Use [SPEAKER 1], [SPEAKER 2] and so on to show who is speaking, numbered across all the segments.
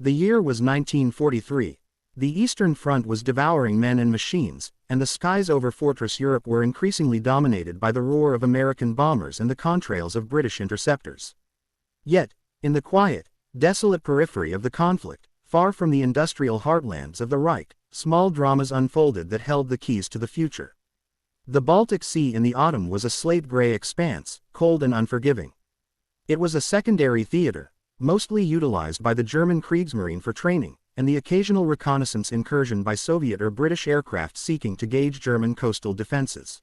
[SPEAKER 1] The year was 1943. The Eastern Front was devouring men and machines, and the skies over Fortress Europe were increasingly dominated by the roar of American bombers and the contrails of British interceptors. Yet, in the quiet, desolate periphery of the conflict, far from the industrial heartlands of the Reich, small dramas unfolded that held the keys to the future. The Baltic Sea in the autumn was a slate-gray expanse, cold and unforgiving. It was a secondary theater, mostly utilized by the German Kriegsmarine for training, and the occasional reconnaissance incursion by Soviet or British aircraft seeking to gauge German coastal defenses.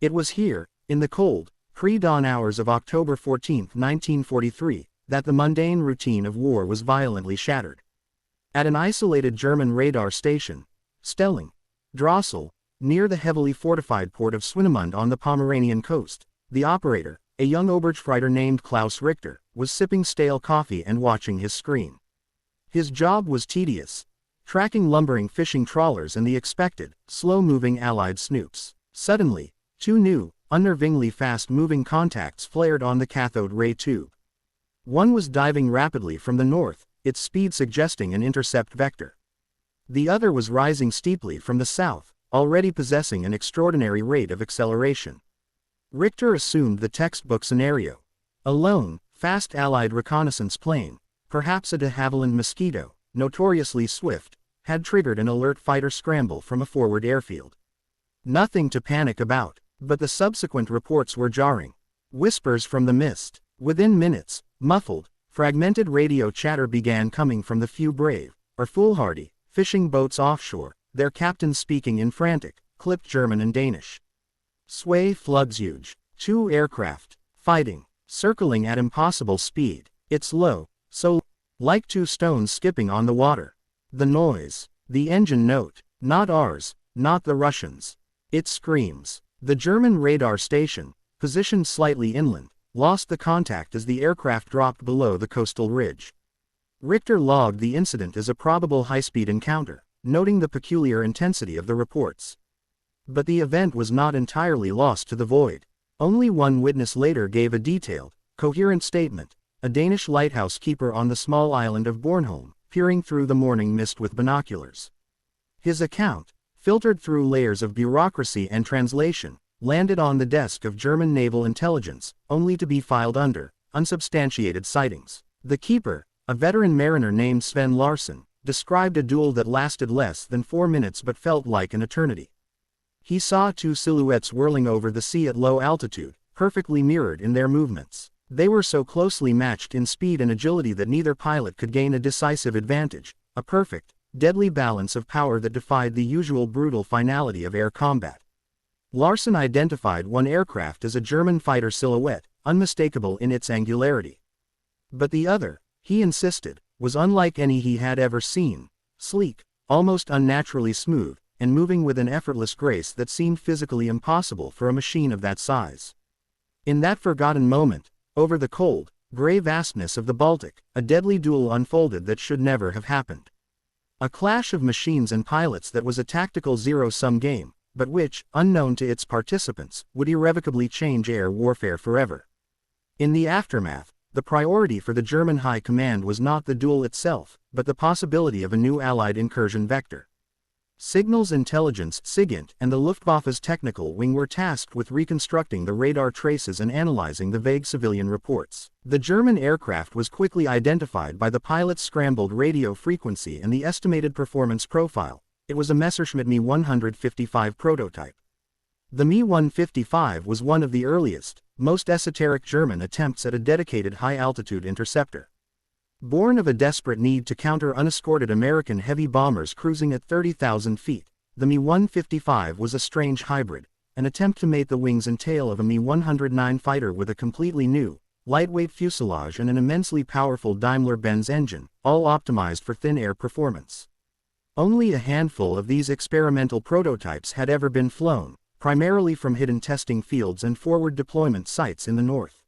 [SPEAKER 1] It was here, in the cold, pre-dawn hours of October 14, 1943, that the mundane routine of war was violently shattered. At an isolated German radar station, Stelling, Drossel, near the heavily fortified port of Swinemund on the Pomeranian coast, the operator, a young Oberstreiter named Klaus Richter, was sipping stale coffee and watching his screen. His job was tedious, tracking lumbering fishing trawlers and the expected, slow-moving Allied snoops. Suddenly, two new, unnervingly fast-moving contacts flared on the cathode ray tube. One was diving rapidly from the north, its speed suggesting an intercept vector. The other was rising steeply from the south, already possessing an extraordinary rate of acceleration. Richter assumed the textbook scenario. A lone, fast Allied reconnaissance plane, perhaps a de Havilland Mosquito, notoriously swift, had triggered an alert fighter scramble from a forward airfield. Nothing to panic about, but the subsequent reports were jarring. Whispers from the mist. Within minutes, muffled, fragmented radio chatter began coming from the few brave, or foolhardy, fishing boats offshore, their captains speaking in frantic, clipped German and Danish. Sway Flugzeug. Two aircraft, fighting, circling at impossible speed. It's low, so like two stones skipping on the water. The noise, the engine note, not ours, not the Russians. It screams. The German radar station, positioned slightly inland, lost the contact as the aircraft dropped below the coastal ridge. Richter logged the incident as a probable high-speed encounter, noting the peculiar intensity of the reports. But the event was not entirely lost to the void. Only one witness later gave a detailed, coherent statement, a Danish lighthouse keeper on the small island of Bornholm, peering through the morning mist with binoculars. His account, filtered through layers of bureaucracy and translation, landed on the desk of German naval intelligence, only to be filed under unsubstantiated sightings. The keeper, a veteran mariner named Sven Larsson, described a duel that lasted less than 4 minutes but felt like an eternity. He saw two silhouettes whirling over the sea at low altitude, perfectly mirrored in their movements. They were so closely matched in speed and agility that neither pilot could gain a decisive advantage, a perfect, deadly balance of power that defied the usual brutal finality of air combat. Larsson identified one aircraft as a German fighter silhouette, unmistakable in its angularity. But the other, he insisted, was unlike any he had ever seen, sleek, almost unnaturally smooth, and moving with an effortless grace that seemed physically impossible for a machine of that size. In that forgotten moment, over the cold, gray vastness of the Baltic, a deadly duel unfolded that should never have happened. A clash of machines and pilots that was a tactical zero-sum game, but which, unknown to its participants, would irrevocably change air warfare forever. In the aftermath, the priority for the German High Command was not the duel itself, but the possibility of a new Allied incursion vector. Signals Intelligence (SIGINT) and the Luftwaffe's technical wing were tasked with reconstructing the radar traces and analyzing the vague civilian reports. The German aircraft was quickly identified by the pilot's scrambled radio frequency and the estimated performance profile. It was a Messerschmitt Me-155 prototype. The Me-155 was one of the earliest, most esoteric German attempts at a dedicated high-altitude interceptor. Born of a desperate need to counter unescorted American heavy bombers cruising at 30,000 feet, the Me-155 was a strange hybrid, an attempt to mate the wings and tail of a Me-109 fighter with a completely new, lightweight fuselage and an immensely powerful Daimler-Benz engine, all optimized for thin air performance. Only a handful of these experimental prototypes had ever been flown, primarily from hidden testing fields and forward deployment sites in the north.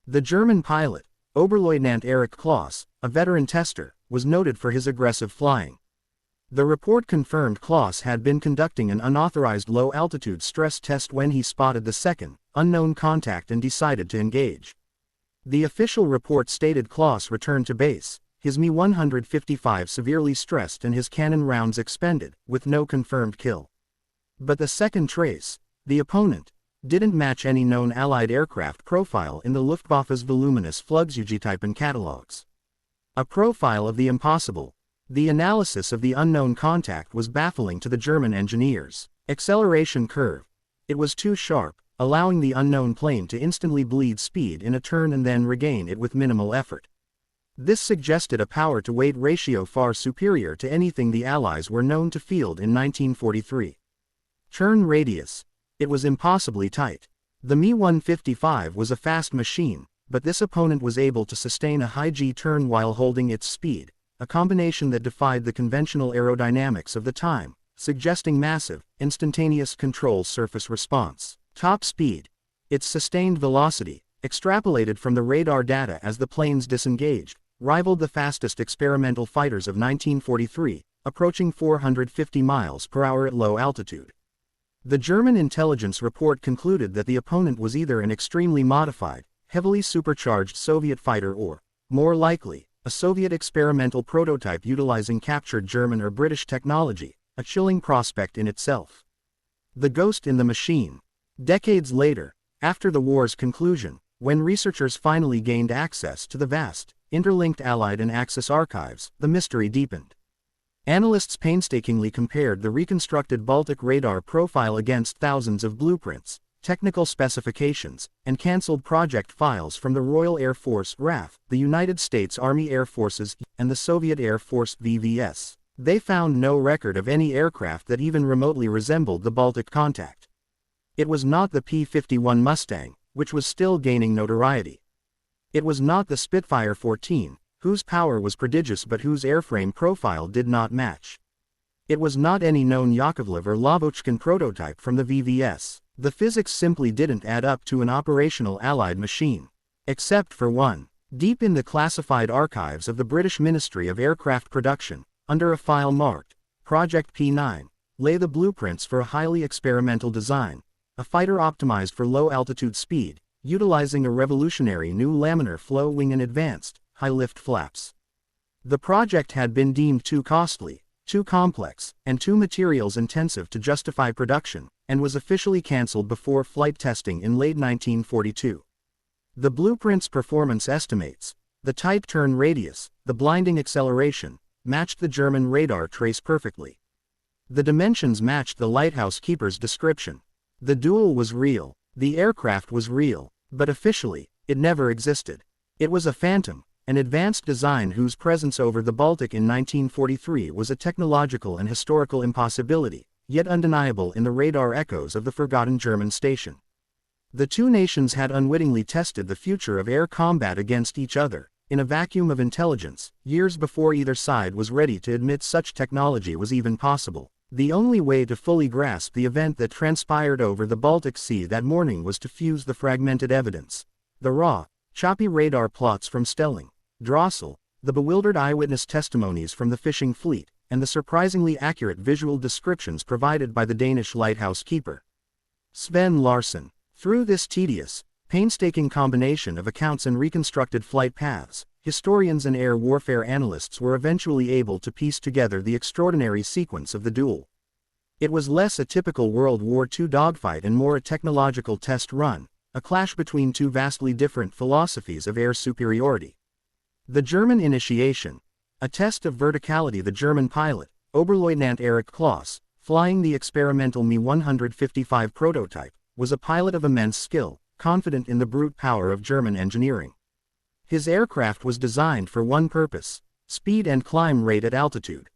[SPEAKER 1] The German pilot, Oberleutnant Erich Kloss, a veteran tester, was noted for his aggressive flying. The report confirmed Kloss had been conducting an unauthorized low-altitude stress test when he spotted the second, unknown contact and decided to engage. The official report stated Kloss returned to base, his Mi-155 severely stressed and his cannon rounds expended, with no confirmed kill. But the second trace, the opponent, didn't match any known Allied aircraft profile in the Luftwaffe's voluminous Flugzeugtypen catalogs. A profile of the impossible. The analysis of the unknown contact was baffling to the German engineers. Acceleration curve. It was too sharp, allowing the unknown plane to instantly bleed speed in a turn and then regain it with minimal effort. This suggested a power-to-weight ratio far superior to anything the Allies were known to field in 1943. Turn radius. It was impossibly tight. The Mi-155 was a fast machine, but this opponent was able to sustain a high G turn while holding its speed, a combination that defied the conventional aerodynamics of the time, suggesting massive, instantaneous control surface response. Top speed. Its sustained velocity, extrapolated from the radar data as the planes disengaged, rivaled the fastest experimental fighters of 1943, approaching 450 miles per hour at low altitude. The German intelligence report concluded that the opponent was either an extremely modified, heavily supercharged Soviet fighter or, more likely, a Soviet experimental prototype utilizing captured German or British technology, a chilling prospect in itself. The ghost in the machine. Decades later, after the war's conclusion, when researchers finally gained access to the vast, interlinked Allied and Axis archives, the mystery deepened. Analysts painstakingly compared the reconstructed Baltic radar profile against thousands of blueprints, technical specifications, and cancelled project files from the Royal Air Force (RAF), the United States Army Air Forces, and the Soviet Air Force (VVS). They found no record of any aircraft that even remotely resembled the Baltic contact. It was not the P-51 Mustang, which was still gaining notoriety. It was not the Spitfire 14, whose power was prodigious but whose airframe profile did not match. It was not any known Yakovlev or Lavochkin prototype from the VVS. The physics simply didn't add up to an operational Allied machine. Except for one. Deep in the classified archives of the British Ministry of Aircraft Production, under a file marked Project P9, lay the blueprints for a highly experimental design, a fighter optimized for low-altitude speed, utilizing a revolutionary new laminar flow wing and advanced, high-lift flaps. The project had been deemed too costly, too complex, and too materials-intensive to justify production, and was officially cancelled before flight testing in late 1942. The blueprint's performance estimates, the type turn radius, the blinding acceleration, matched the German radar trace perfectly. The dimensions matched the lighthouse keeper's description. The Duel was real, the aircraft was real, but officially, it never existed. It was a phantom, an advanced design whose presence over the Baltic in 1943 was a technological and historical impossibility, yet undeniable in the radar echoes of the forgotten German station. The two nations had unwittingly tested the future of air combat against each other, in a vacuum of intelligence, years before either side was ready to admit such technology was even possible. The only way to fully grasp the event that transpired over the Baltic Sea that morning was to fuse the fragmented evidence. The raw, choppy radar plots from Stelling, Drossel, the bewildered eyewitness testimonies from the fishing fleet, and the surprisingly accurate visual descriptions provided by the Danish lighthouse keeper, Sven Larsson. Through this tedious, painstaking combination of accounts and reconstructed flight paths, historians and air warfare analysts were eventually able to piece together the extraordinary sequence of the duel. It was less a typical World War II dogfight and more a technological test run, a clash between two vastly different philosophies of air superiority. The German initiation, a test of verticality. The German pilot, Oberleutnant Erich Kloss, flying the experimental Mi-155 prototype, was a pilot of immense skill, confident in the brute power of German engineering. His aircraft was designed for one purpose: speed and climb rate at altitude.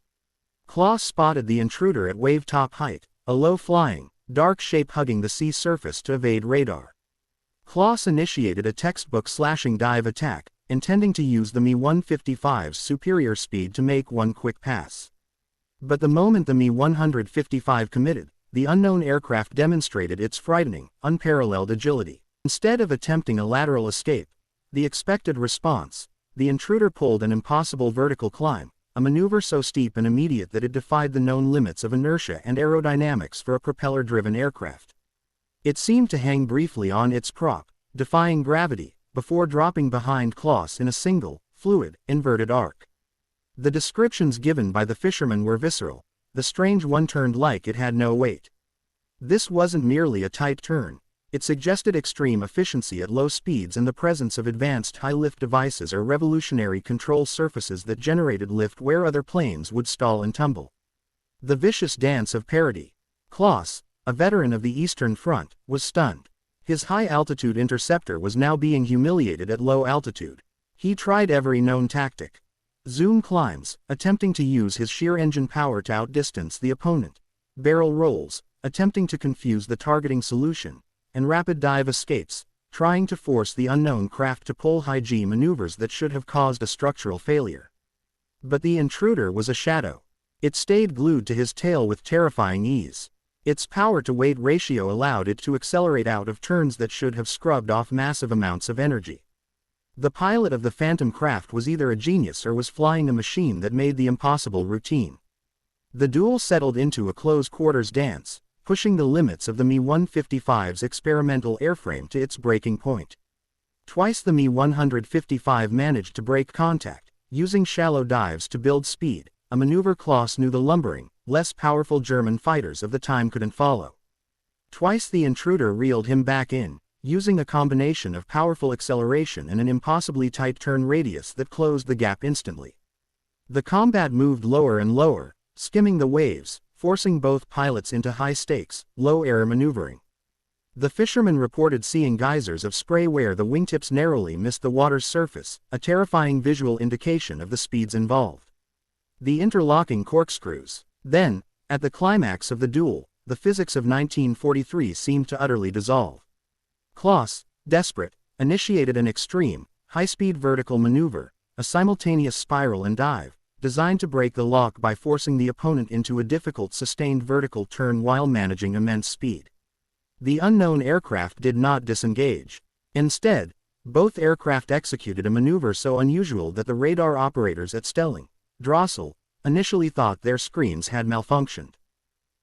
[SPEAKER 1] Kloss spotted the intruder at wave-top height, a low-flying, dark shape hugging the sea surface to evade radar. Kloss initiated a textbook slashing dive attack, intending to use the Mi-155's superior speed to make one quick pass. But the moment the Mi-155 committed, the unknown aircraft demonstrated its frightening, unparalleled agility. Instead of attempting a lateral escape, the expected response, the intruder pulled an impossible vertical climb, a maneuver so steep and immediate that it defied the known limits of inertia and aerodynamics for a propeller-driven aircraft. It seemed to hang briefly on its prop, defying gravity, before dropping behind Kloss in a single, fluid, inverted arc. The descriptions given by the fishermen were visceral. The strange one turned like it had no weight. This wasn't merely a tight turn. It suggested extreme efficiency at low speeds and the presence of advanced high-lift devices or revolutionary control surfaces that generated lift where other planes would stall and tumble. The vicious dance of parity. Klaus, a veteran of the Eastern Front, was stunned. His high-altitude interceptor was now being humiliated at low altitude. He tried every known tactic. Zoom climbs, attempting to use his sheer engine power to outdistance the opponent. Barrel rolls, attempting to confuse the targeting solution. And rapid dive escapes, trying to force the unknown craft to pull high-G maneuvers that should have caused a structural failure. But the intruder was a shadow. It stayed glued to his tail with terrifying ease. Its power-to-weight ratio allowed it to accelerate out of turns that should have scrubbed off massive amounts of energy. The pilot of the Phantom craft was either a genius or was flying a machine that made the impossible routine. The duel settled into a close-quarters dance, pushing the limits of the Mi-155's experimental airframe to its breaking point. Twice the Mi-155 managed to break contact, using shallow dives to build speed, a maneuver Klaus knew the lumbering, less powerful German fighters of the time couldn't follow. Twice the intruder reeled him back in, using a combination of powerful acceleration and an impossibly tight turn radius that closed the gap instantly. The combat moved lower and lower, skimming the waves, forcing both pilots into high-stakes, low-air maneuvering. The fishermen reported seeing geysers of spray where the wingtips narrowly missed the water's surface, a terrifying visual indication of the speeds involved. The interlocking corkscrews. Then, at the climax of the duel, the physics of 1943 seemed to utterly dissolve. Klaus, desperate, initiated an extreme, high-speed vertical maneuver, a simultaneous spiral and dive, designed to break the lock by forcing the opponent into a difficult sustained vertical turn while managing immense speed. The unknown aircraft did not disengage. Instead, both aircraft executed a maneuver so unusual that the radar operators at Stelling, Drossel, initially thought their screens had malfunctioned.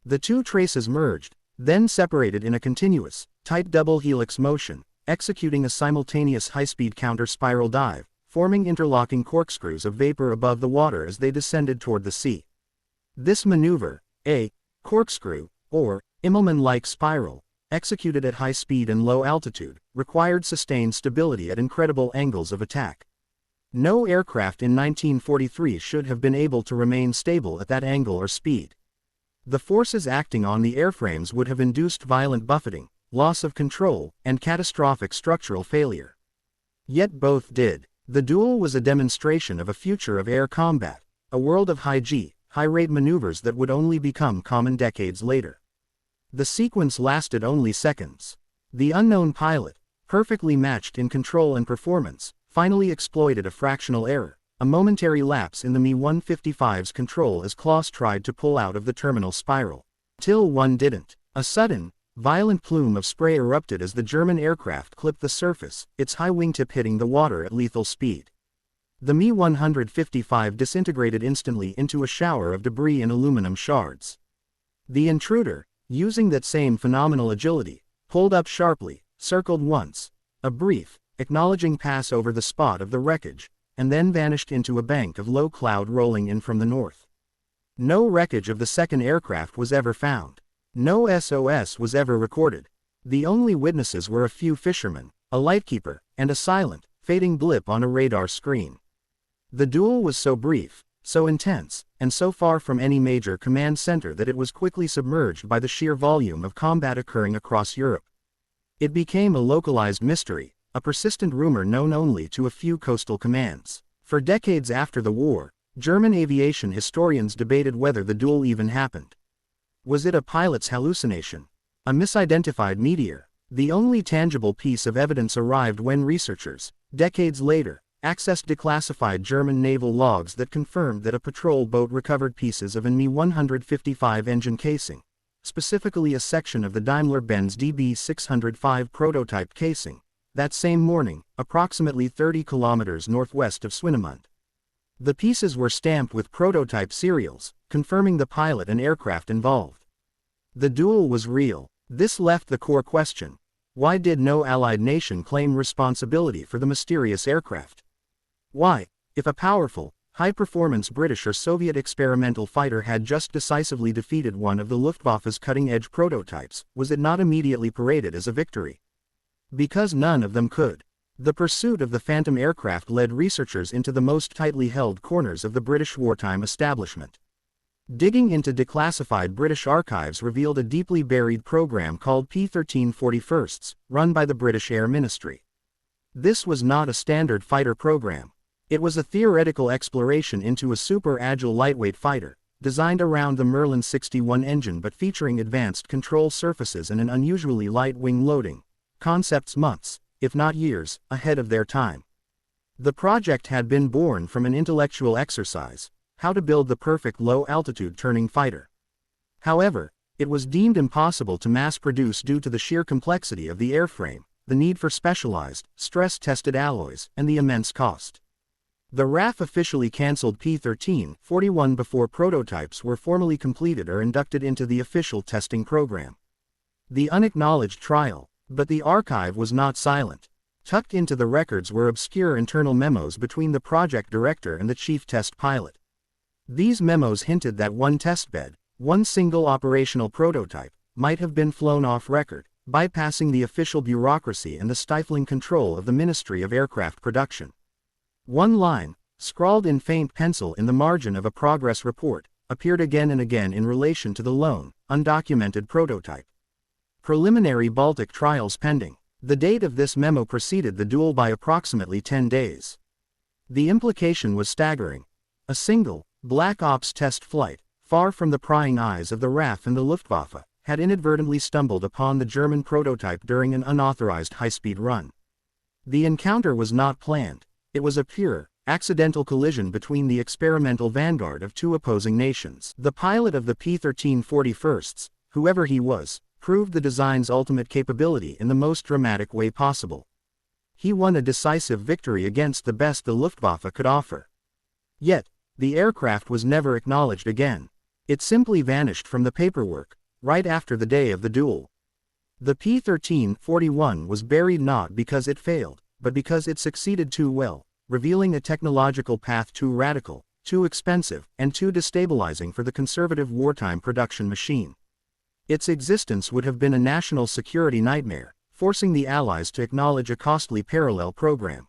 [SPEAKER 1] The two traces merged, then separated in a continuous, tight double helix motion, executing a simultaneous high-speed counter-spiral dive, forming interlocking corkscrews of vapor above the water as they descended toward the sea. This maneuver, a corkscrew, or Immelmann-like spiral, executed at high speed and low altitude, required sustained stability at incredible angles of attack. No aircraft in 1943 should have been able to remain stable at that angle or speed. The forces acting on the airframes would have induced violent buffeting, loss of control, and catastrophic structural failure. Yet both did. The duel was a demonstration of a future of air combat, a world of high-G, high-rate maneuvers that would only become common decades later. The sequence lasted only seconds. The unknown pilot, perfectly matched in control and performance, finally exploited a fractional error, a momentary lapse in the Mi-155's control as Klaus tried to pull out of the terminal spiral. Till one didn't. A sudden, violent plume of spray erupted as the German aircraft clipped the surface, its high wingtip hitting the water at lethal speed. The Mi-155 disintegrated instantly into a shower of debris and aluminum shards. The intruder, using that same phenomenal agility, pulled up sharply, circled once, a brief, acknowledging pass over the spot of the wreckage, and then vanished into a bank of low cloud rolling in from the north. No wreckage of the second aircraft was ever found. No SOS was ever recorded. The only witnesses were a few fishermen, a lightkeeper, and a silent, fading blip on a radar screen. The duel was so brief, so intense, and so far from any major command center that it was quickly submerged by the sheer volume of combat occurring across Europe. It became a localized mystery, a persistent rumor known only to a few coastal commands. For decades after the war, German aviation historians debated whether the duel even happened. Was it a pilot's hallucination? A misidentified meteor? The only tangible piece of evidence arrived when researchers, decades later, accessed declassified German naval logs that confirmed that a patrol boat recovered pieces of an Mi-155 engine casing, specifically a section of the Daimler-Benz DB605 prototype casing, that same morning, approximately 30 kilometers northwest of Swinemund. The pieces were stamped with prototype serials, confirming the pilot and aircraft involved. The duel was real. This left the core question: why did no Allied nation claim responsibility for the mysterious aircraft? Why, if a powerful, high-performance British or Soviet experimental fighter had just decisively defeated one of the Luftwaffe's cutting-edge prototypes, was it not immediately paraded as a victory? Because none of them could. The pursuit of the Phantom aircraft led researchers into the most tightly held corners of the British wartime establishment. Digging into declassified British archives revealed a deeply buried program called P-1341, run by the British Air Ministry. This was not a standard fighter program. It was a theoretical exploration into a super-agile lightweight fighter, designed around the Merlin 61 engine but featuring advanced control surfaces and an unusually light wing loading. Concepts months, if not years, ahead of their time. The project had been born from an intellectual exercise: how to build the perfect low-altitude turning fighter. However, it was deemed impossible to mass-produce due to the sheer complexity of the airframe, the need for specialized, stress-tested alloys, and the immense cost. The RAF officially cancelled P-1341 before prototypes were formally completed or inducted into the official testing program. The unacknowledged trial, but the archive was not silent. Tucked into the records were obscure internal memos between the project director and the chief test pilot. These memos hinted that one testbed, one single operational prototype, might have been flown off record, bypassing the official bureaucracy and the stifling control of the Ministry of Aircraft Production. One line, scrawled in faint pencil in the margin of a progress report, appeared again and again in relation to the lone, undocumented prototype. Preliminary Baltic trials pending. The date of this memo preceded the duel by approximately 10 days. The implication was staggering. A single, Black Ops test flight, far from the prying eyes of the RAF and the Luftwaffe, had inadvertently stumbled upon the German prototype during an unauthorized high-speed run. The encounter was not planned. It was a pure, accidental collision between the experimental vanguard of two opposing nations. The pilot of the P-1341, whoever he was, proved the design's ultimate capability in the most dramatic way possible. He won a decisive victory against the best the Luftwaffe could offer. Yet, the aircraft was never acknowledged again. It simply vanished from the paperwork, right after the day of the duel. The P-1341 was buried not because it failed, but because it succeeded too well, revealing a technological path too radical, too expensive, and too destabilizing for the conservative wartime production machine. Its existence would have been a national security nightmare, forcing the Allies to acknowledge a costly parallel program.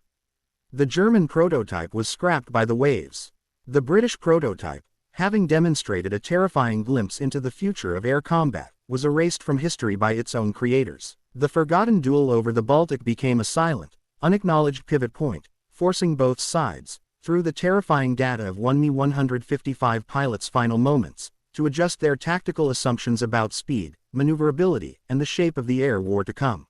[SPEAKER 1] The German prototype was scrapped by the waves. The British prototype, having demonstrated a terrifying glimpse into the future of air combat, was erased from history by its own creators. The forgotten duel over the Baltic became a silent, unacknowledged pivot point, forcing both sides, through the terrifying data of 1Mi-155 pilots' final moments, to adjust their tactical assumptions about speed, maneuverability, and the shape of the air war to come.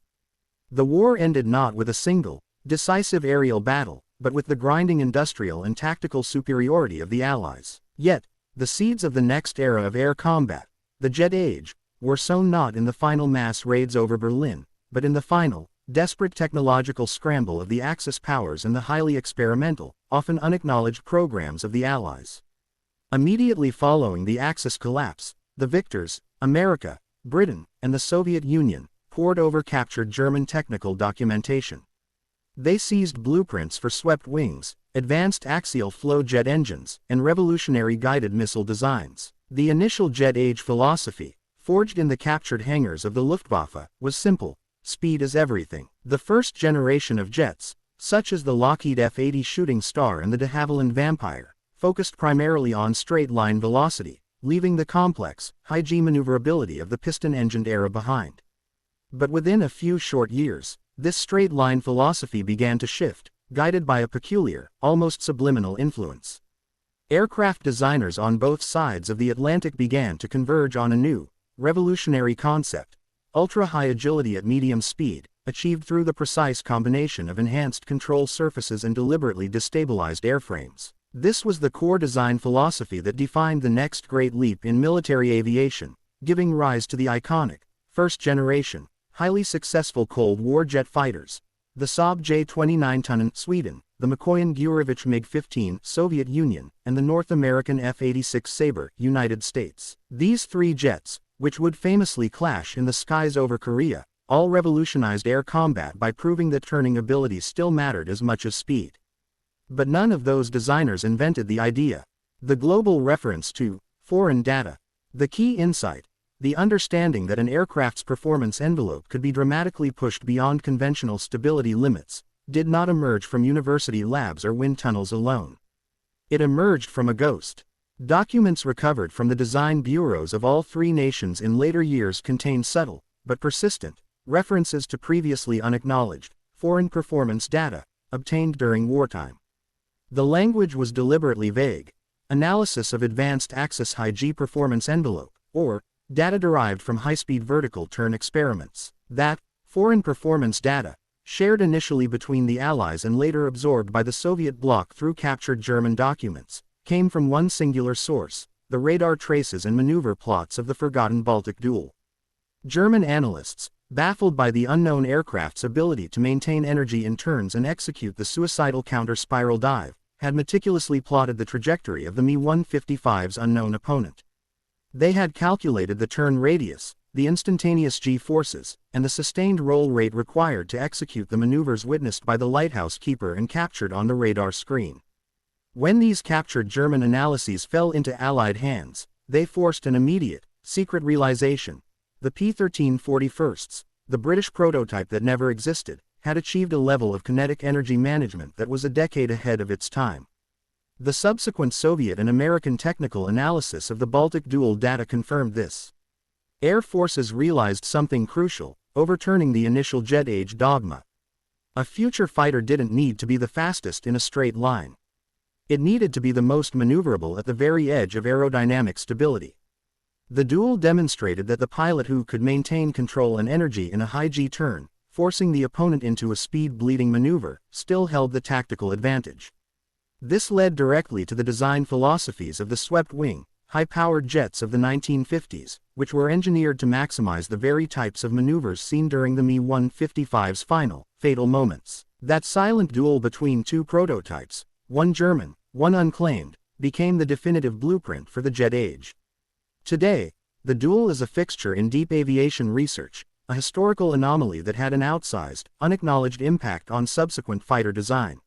[SPEAKER 1] The war ended not with a single, decisive aerial battle, but with the grinding industrial and tactical superiority of the Allies. Yet, the seeds of the next era of air combat, the Jet Age, were sown not in the final mass raids over Berlin, but in the final, desperate technological scramble of the Axis powers and the highly experimental, often unacknowledged programs of the Allies. Immediately following the Axis collapse, the victors, America, Britain, and the Soviet Union, pored over captured German technical documentation. They seized blueprints for swept wings, advanced axial flow jet engines, and revolutionary guided missile designs. The initial jet age philosophy, forged in the captured hangars of the Luftwaffe, was simple: speed is everything. The first generation of jets, such as the Lockheed F-80 Shooting Star and the de Havilland Vampire, focused primarily on straight-line velocity, leaving the complex, high-G maneuverability of the piston-engined era behind. But within a few short years, this straight-line philosophy began to shift, guided by a peculiar, almost subliminal influence. Aircraft designers on both sides of the Atlantic began to converge on a new, revolutionary concept: ultra-high agility at medium speed, achieved through the precise combination of enhanced control surfaces and deliberately destabilized airframes. This was the core design philosophy that defined the next great leap in military aviation, giving rise to the iconic, first-generation, highly successful Cold War jet fighters: the Saab J-29 Sweden, the Mikoyan-Gurevich MiG-15 Soviet Union, and the North American F-86 Sabre United States. These three jets, which would famously clash in the skies over Korea, all revolutionized air combat by proving that turning ability still mattered as much as speed. But none of those designers invented the idea. The global reference to foreign data. The key insight, the understanding that an aircraft's performance envelope could be dramatically pushed beyond conventional stability limits, did not emerge from university labs or wind tunnels alone. It emerged from a ghost. Documents recovered from the design bureaus of all three nations in later years contain subtle, but persistent, references to previously unacknowledged, foreign performance data, obtained during wartime. The language was deliberately vague. Analysis of advanced axis high-G performance envelope, or data derived from high-speed vertical turn experiments. That foreign performance data, shared initially between the Allies and later absorbed by the Soviet bloc through captured German documents, came from one singular source, the radar traces and maneuver plots of the forgotten Baltic Duel. German analysts, baffled by the unknown aircraft's ability to maintain energy in turns and execute the suicidal counter-spiral dive, had meticulously plotted the trajectory of the Mi-155's unknown opponent. They had calculated the turn radius, the instantaneous G-forces, and the sustained roll rate required to execute the maneuvers witnessed by the lighthouse keeper and captured on the radar screen. When these captured German analyses fell into Allied hands, they forced an immediate, secret realization. The P-1341s, the British prototype that never existed, had achieved a level of kinetic energy management that was a decade ahead of its time. The subsequent Soviet and American technical analysis of the Baltic Duel data confirmed this. Air forces realized something crucial, overturning the initial jet age dogma. A future fighter didn't need to be the fastest in a straight line. It needed to be the most maneuverable at the very edge of aerodynamic stability. The Duel demonstrated that the pilot who could maintain control and energy in a high-G turn, forcing the opponent into a speed-bleeding maneuver, still held the tactical advantage. This led directly to the design philosophies of the swept-wing, high-powered jets of the 1950s, which were engineered to maximize the very types of maneuvers seen during the Mi-155's final, fatal moments. That silent duel between two prototypes, one German, one unclaimed, became the definitive blueprint for the jet age. Today, the Duel is a fixture in deep aviation research, a historical anomaly that had an outsized, unacknowledged impact on subsequent fighter design.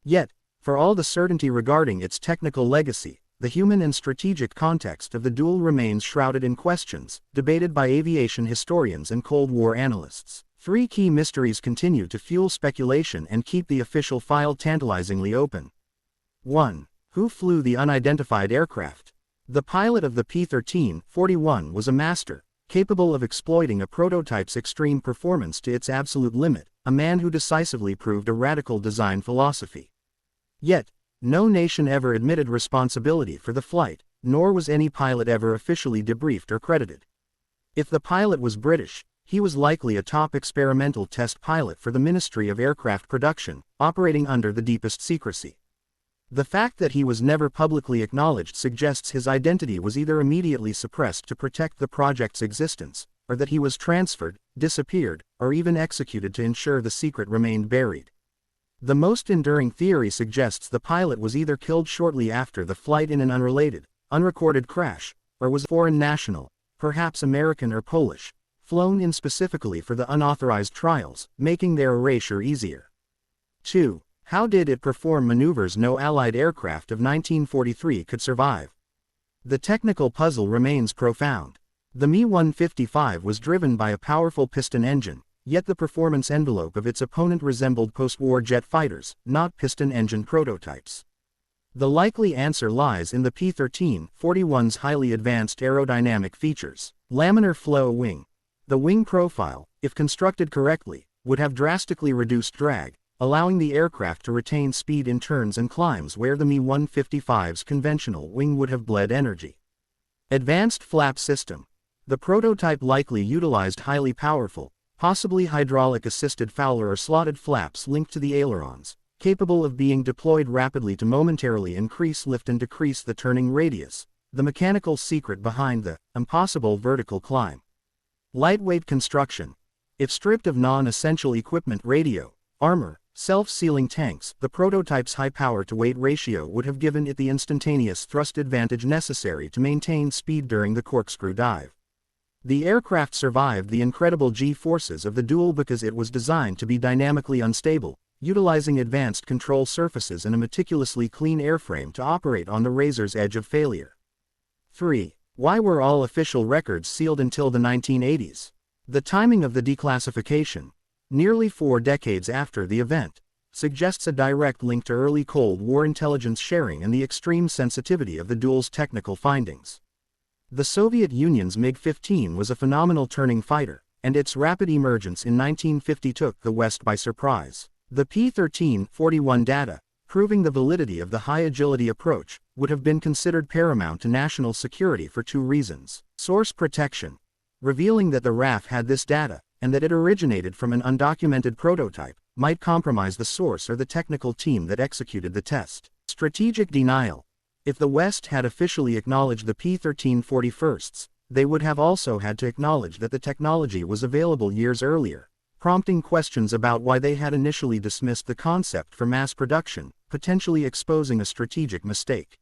[SPEAKER 1] Yet, for all the certainty regarding its technical legacy, the human and strategic context of the Duel remains shrouded in questions, debated by aviation historians and Cold War analysts. Three key mysteries continue to fuel speculation and keep the official file tantalizingly open. 1. Who flew the unidentified aircraft? The pilot of the P-1341 was a master, capable of exploiting a prototype's extreme performance to its absolute limit, a man who decisively proved a radical design philosophy. Yet, no nation ever admitted responsibility for the flight, nor was any pilot ever officially debriefed or credited. If the pilot was British, he was likely a top experimental test pilot for the Ministry of Aircraft Production, operating under the deepest secrecy. The fact that he was never publicly acknowledged suggests his identity was either immediately suppressed to protect the project's existence, or that he was transferred, disappeared, or even executed to ensure the secret remained buried. The most enduring theory suggests the pilot was either killed shortly after the flight in an unrelated, unrecorded crash, or was a foreign national, perhaps American or Polish, flown in specifically for the unauthorized trials, making their erasure easier. 2. How did it perform maneuvers no Allied aircraft of 1943 could survive? The technical puzzle remains profound. The Mi-155 was driven by a powerful piston engine, yet the performance envelope of its opponent resembled post-war jet fighters, not piston-engine prototypes. The likely answer lies in the P-1341's highly advanced aerodynamic features. Laminar flow wing. The wing profile, if constructed correctly, would have drastically reduced drag, allowing the aircraft to retain speed in turns and climbs where the Mi-155's conventional wing would have bled energy. Advanced flap system. The prototype likely utilized highly powerful, possibly hydraulic-assisted Fowler or slotted flaps linked to the ailerons, capable of being deployed rapidly to momentarily increase lift and decrease the turning radius, the mechanical secret behind the impossible vertical climb. Lightweight construction. If stripped of non-essential equipment, radio, armor, self-sealing tanks, the prototype's high power-to-weight ratio would have given it the instantaneous thrust advantage necessary to maintain speed during the corkscrew dive. The aircraft survived the incredible G-forces of the Duel because it was designed to be dynamically unstable, utilizing advanced control surfaces and a meticulously clean airframe to operate on the razor's edge of failure. 3. Why were all official records sealed until the 1980s? The timing of the declassification, nearly 4 decades after the event, suggests a direct link to early Cold War intelligence sharing and the extreme sensitivity of the Duel's technical findings. The Soviet Union's MiG-15 was a phenomenal turning fighter, and its rapid emergence in 1950 took the West by surprise. The P-13-41 data, proving the validity of the high-agility approach, would have been considered paramount to national security for 2 reasons. Source protection, revealing that the RAF had this data, and that it originated from an undocumented prototype, might compromise the source or the technical team that executed the test. Strategic denial. If the West had officially acknowledged the P-13-41s, they would have also had to acknowledge that the technology was available years earlier, prompting questions about why they had initially dismissed the concept for mass production, potentially exposing a strategic mistake.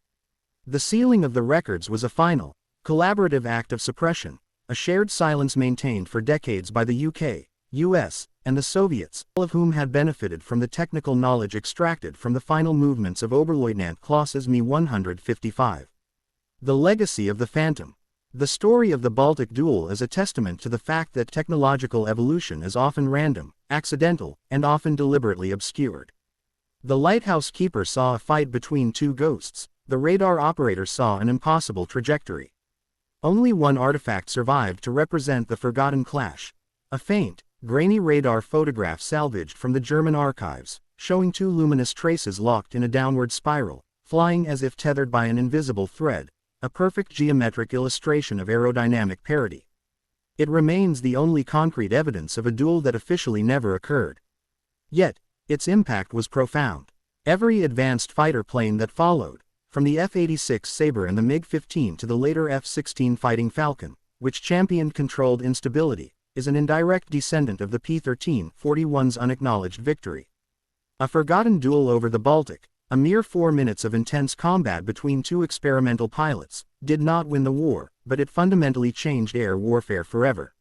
[SPEAKER 1] The sealing of the records was a final, collaborative act of suppression, a shared silence maintained for decades by the UK, US, and the Soviets, all of whom had benefited from the technical knowledge extracted from the final movements of Oberleutnant Klaus's Me-155. The legacy of the Phantom. The story of the Baltic Duel is a testament to the fact that technological evolution is often random, accidental, and often deliberately obscured. The lighthouse keeper saw a fight between 2 ghosts, the radar operator saw an impossible trajectory. Only one artifact survived to represent the forgotten clash, a faint, grainy radar photograph salvaged from the German archives, showing 2 luminous traces locked in a downward spiral, flying as if tethered by an invisible thread, a perfect geometric illustration of aerodynamic parity. It remains the only concrete evidence of a duel that officially never occurred. Yet, its impact was profound. Every advanced fighter plane that followed, from the F-86 Sabre and the MiG-15 to the later F-16 Fighting Falcon, which championed controlled instability, is an indirect descendant of the P-13-41's unacknowledged victory. A forgotten duel over the Baltic, a mere 4 minutes of intense combat between 2 experimental pilots, did not win the war, but it fundamentally changed air warfare forever.